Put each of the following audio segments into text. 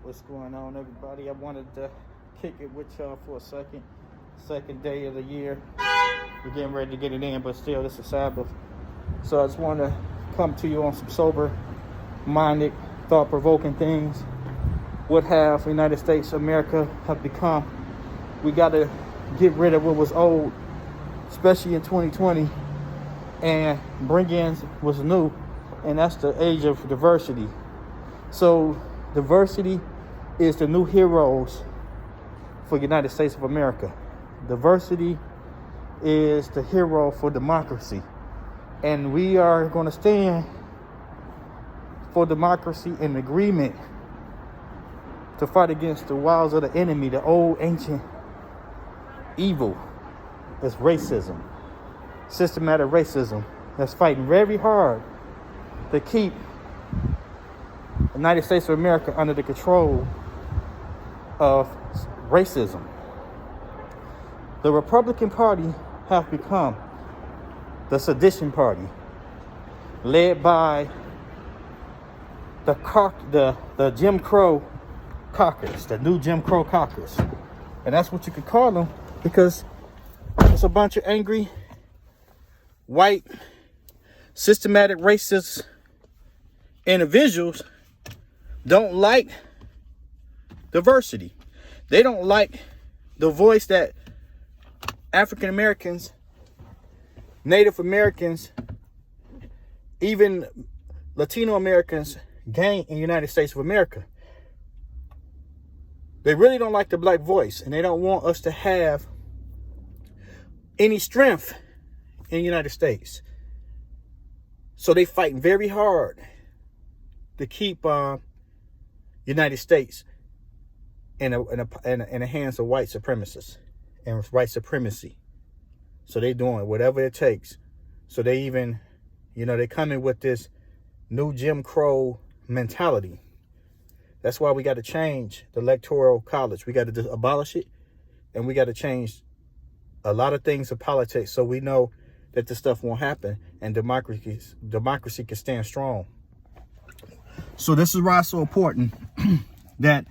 What's going on, everybody? I wanted to kick it with y'all for a second day of the year. We're getting ready to get it in, but still, this is Sabbath. So I just want to come to you on some sober-minded, thought-provoking things. What have the United States of America have become? We got to get rid of what was old, especially in 2020, and bring in what's new, and that's the age of diversity. So diversity is the new heroes for the United States of America. Diversity is the hero for democracy. And we are going to stand for democracy in agreement to fight against the wiles of the enemy, the old ancient evil. It's racism, systematic racism that's fighting very hard to keep the United States of America under the control of racism. The Republican Party have become the sedition party, led by the Jim Crow caucus, the new Jim Crow caucus. And that's what you could call them, because it's a bunch of angry, white, systematic racist individuals don't like diversity. They don't like the voice that African Americans, Native Americans, even Latino Americans gain in the United States of America. They really don't like the black voice, and they don't want us to have any strength in the United States. So they fight very hard to keep United States in the hands of white supremacists and white supremacy. So they doing whatever it takes. So they even, they come in with this new Jim Crow mentality. That's why we got to change the Electoral College. We got to abolish it, and we got to change a lot of things of politics so we know that this stuff won't happen and democracy can stand strong. So this is why it's so important that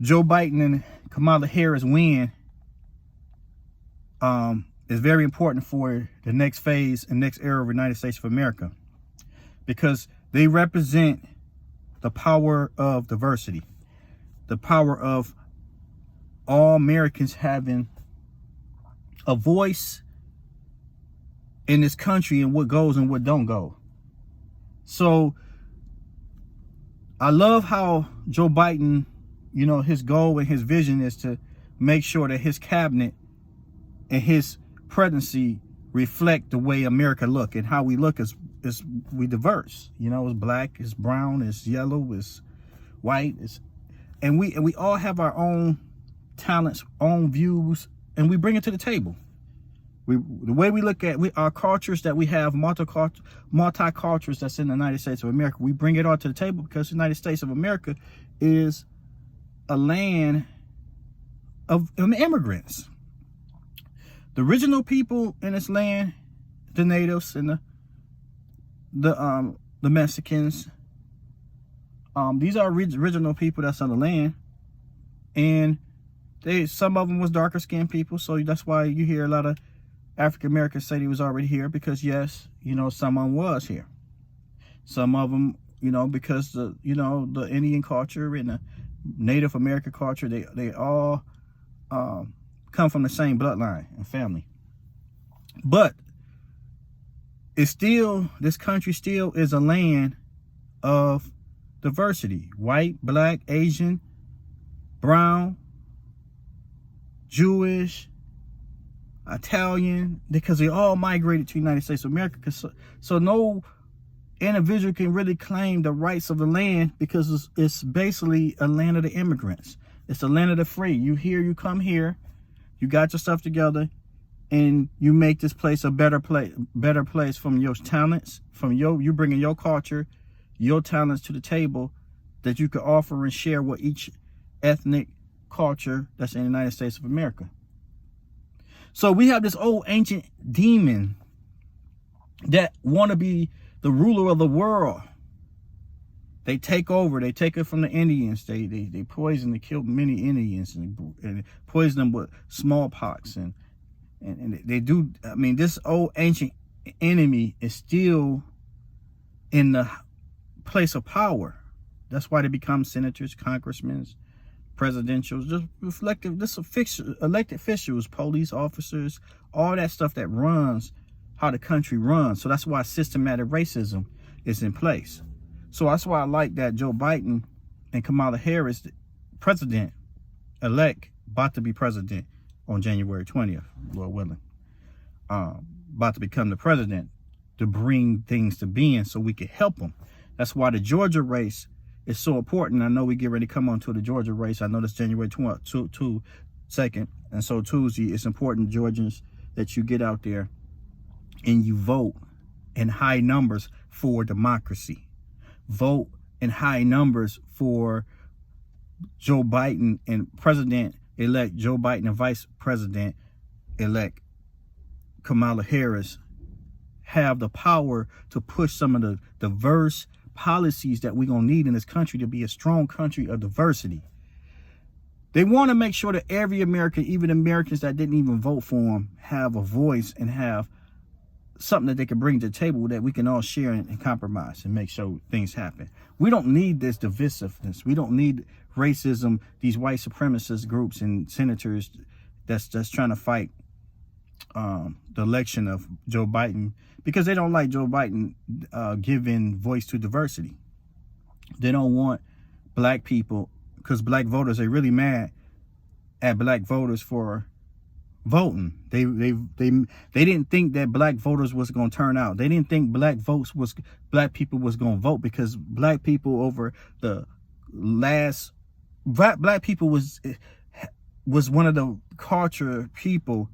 Joe Biden and Kamala Harris win. Is very important for the next phase and next era of the United States of America, because they represent the power of diversity, the power of all Americans having a voice in this country and what goes and what don't go. So I love how Joe Biden, his goal and his vision is to make sure that his cabinet and his presidency reflect the way America look, and how we look is we diverse. It's black, it's brown, it's yellow, it's white, and we all have our own talents, own views, and we bring it to the table. The way we look at our cultures that we have, multi-cultures that's in the United States of America, we bring it all to the table because the United States of America is a land of immigrants. The original people in this land, the natives and the Mexicans, these are original people that's on the land, and some of them was darker skinned people. So that's why you hear a lot of African Americans say they was already here, because yes, some of them was here. Some of them, because the Indian culture and the Native American culture, they all come from the same bloodline and family. But this country still is a land of diversity: white, black, Asian, brown, Jewish, Italian, because they all migrated to the United States of America. So no individual can really claim the rights of the land, because it's basically a land of the immigrants. It's the land of the free. You come here, you got your stuff together, and you make this place a better place from your talents, from you bringing your culture, your talents to the table that you can offer and share with each ethnic culture that's in the United States of America. So we have this old ancient demon that want to be the ruler of the world, They take over. They take it from the Indians. They poison. They kill many Indians and poison them with smallpox and they do. I mean, this old ancient enemy is still in the place of power. That's why they become senators, congressmen, presidentials, just reflective. This elected officials, police officers, all that stuff that runs how the country runs. So that's why systematic racism is in place. So that's why I like that Joe Biden and Kamala Harris, president-elect, about to be president on January 20th, Lord willing, about to become the president to bring things to being so we can help them. That's why the Georgia race is so important. I know we get ready to come on to the Georgia race. I know that's January 2nd. And so Tuesday, it's important, Georgians, that you get out there and you vote in high numbers for democracy. Vote in high numbers for Joe Biden and President-elect Joe Biden and Vice President-elect Kamala Harris have the power to push some of the diverse policies that we're going to need in this country to be a strong country of diversity. They want to make sure that every American, even Americans that didn't even vote for them, have a voice and have something that they can bring to the table that we can all share and compromise and make sure things happen. We don't need this divisiveness. We don't need racism, these white supremacist groups and senators that's trying to fight the election of Joe Biden because they don't like Joe Biden giving voice to diversity. They don't want black people, because black voters are really mad at black voters for voting. They didn't think that black voters was going to turn out. They didn't think black people was going to vote because black people over the last black people was one of the culture people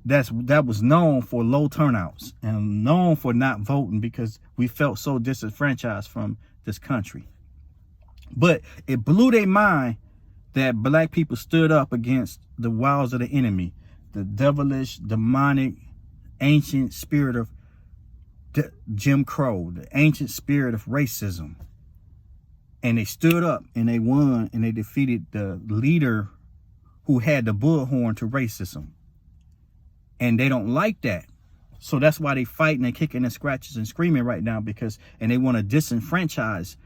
that was known for low turnouts and known for not voting because we felt so disenfranchised from this country. But it blew their mind that black people stood up against the wiles of the enemy, the devilish, demonic, ancient spirit of Jim Crow, the ancient spirit of racism. And they stood up and they won and they defeated the leader who had the bullhorn to racism. And they don't like that. So that's why they fighting and kicking and scratches and screaming right now and they want to disenfranchise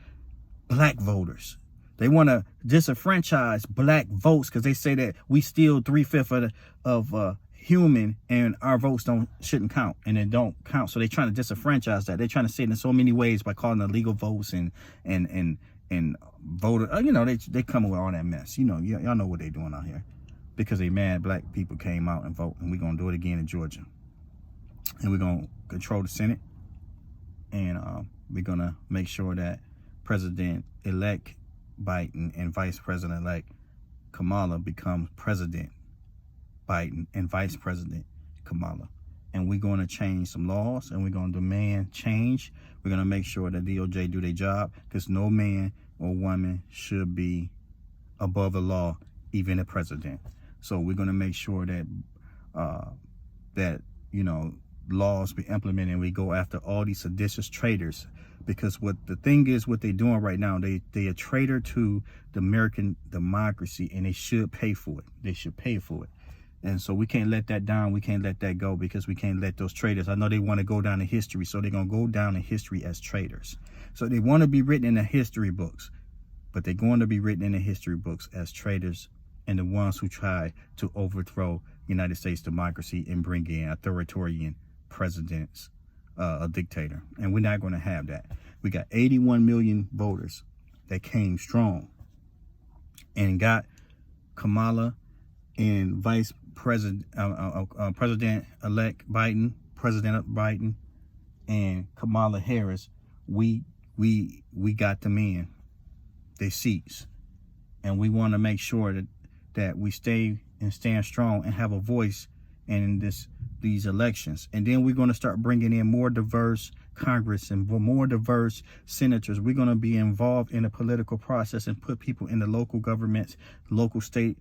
black voters. They want to disenfranchise black votes because they say that we steal 3/5 of human and our votes shouldn't count and it don't count. So they're trying to disenfranchise that. They're trying to say it in so many ways by calling it illegal votes and voter. They come with all that mess. Y'all know what they're doing out here because they mad black people came out and vote, and we're gonna do it again in Georgia, and we're gonna control the Senate, and we're gonna make sure that President-elect Biden and Vice President-elect Kamala becomes President Biden and Vice President Kamala. And we're going to change some laws and we're going to demand change. We're going to make sure that DOJ do their job because no man or woman should be above the law, even a president. So we're going to make sure that laws be implemented and we go after all these seditious traitors. Because what they're doing right now, they a traitor to the American democracy, and they should pay for it. They should pay for it. And so we can't let that down. We can't let that go because we can't let those traitors. I know they want to go down in history, so they're going to go down in history as traitors. So they want to be written in the history books, but they're going to be written in the history books as traitors and the ones who try to overthrow United States democracy and bring in authoritarian presidents. A dictator, and we're not going to have that. We got 81 million voters that came strong and got Kamala and Vice President, President-elect Biden, and Kamala Harris. We got them in their seats, and we want to make sure that we stay and stand strong and have a voice in these elections. And then we're going to start bringing in more diverse Congress and more diverse senators. We're going to be involved in the political process and put people in the local governments, local state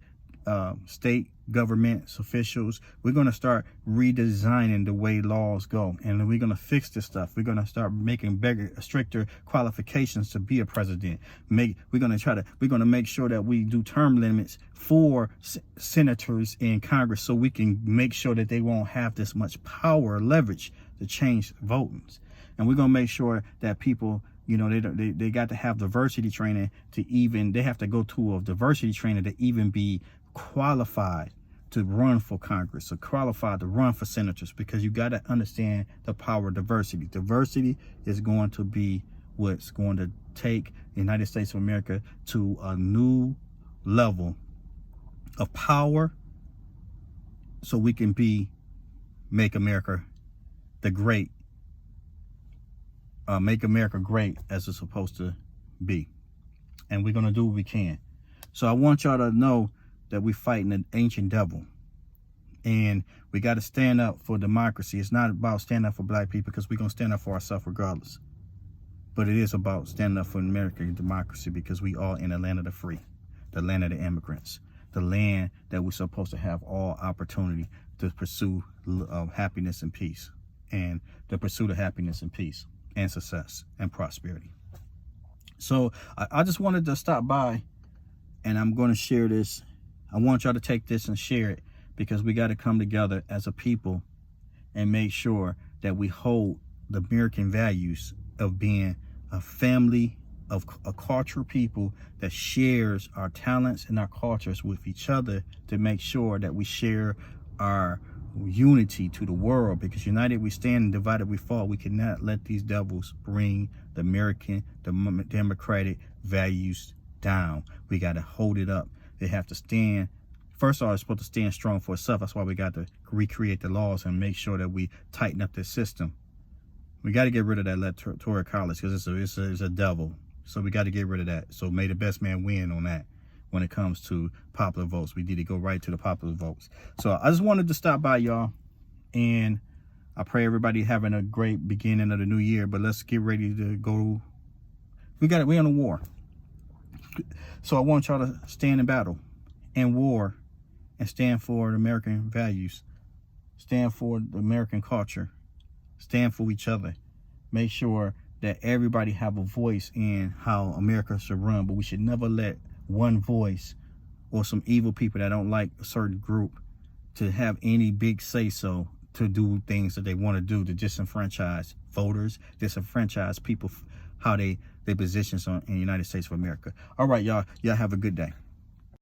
state governments officials. We're going to start redesigning the way laws go, and we're going to fix this stuff. We're going to start making bigger, stricter qualifications to be a president. We're going to make sure that we do term limits for senators in Congress, so we can make sure that they won't have this much power or leverage to change votings. And we're going to make sure that people, you know, they got to have diversity training they have to go to a diversity training to even be qualified to run for Congress or qualified to run for senators, because you got to understand the power of diversity. Diversity is going to be what's going to take the United States of America to a new level of power, so we can make America great as it's supposed to be. And we're going to do what we can. So I want y'all to know that we're fighting an ancient devil, and we got to stand up for democracy. It's not about standing up for black people, because we're going to stand up for ourselves regardless. But it is about standing up for American democracy, because we are in the land of the free, the land of the immigrants, the land that we're supposed to have all opportunity to pursue happiness and peace, and the pursuit of happiness and peace and success and prosperity. So I just wanted to stop by, and I'm going to share this. I want y'all to take this and share it, because we got to come together as a people and make sure that we hold the American values of being a family, of a cultural people that shares our talents and our cultures with each other, to make sure that we share our unity to the world, because united we stand and divided we fall. We cannot let these devils bring the American, democratic values down. We got to hold it up. They have to stand. First of all, it's supposed to stand strong for itself. That's why we got to recreate the laws and make sure that we tighten up this system. We got to get rid of that electoral college, because it's a devil. So we got to get rid of that. So may the best man win on that. When it comes to popular votes, we need to go right to the popular votes. So I just wanted to stop by, y'all, and I pray everybody having a great beginning of the new year. But let's get ready to go. We're in a war. So I want y'all to stand in battle and war, and stand for the American values, stand for the American culture, stand for each other. Make sure that everybody have a voice in how America should run, but we should never let one voice or some evil people that don't like a certain group to have any big say-so to do things that they want to do, to disenfranchise voters, disenfranchise people, how they positions in the United States of America. All right, y'all have a good day.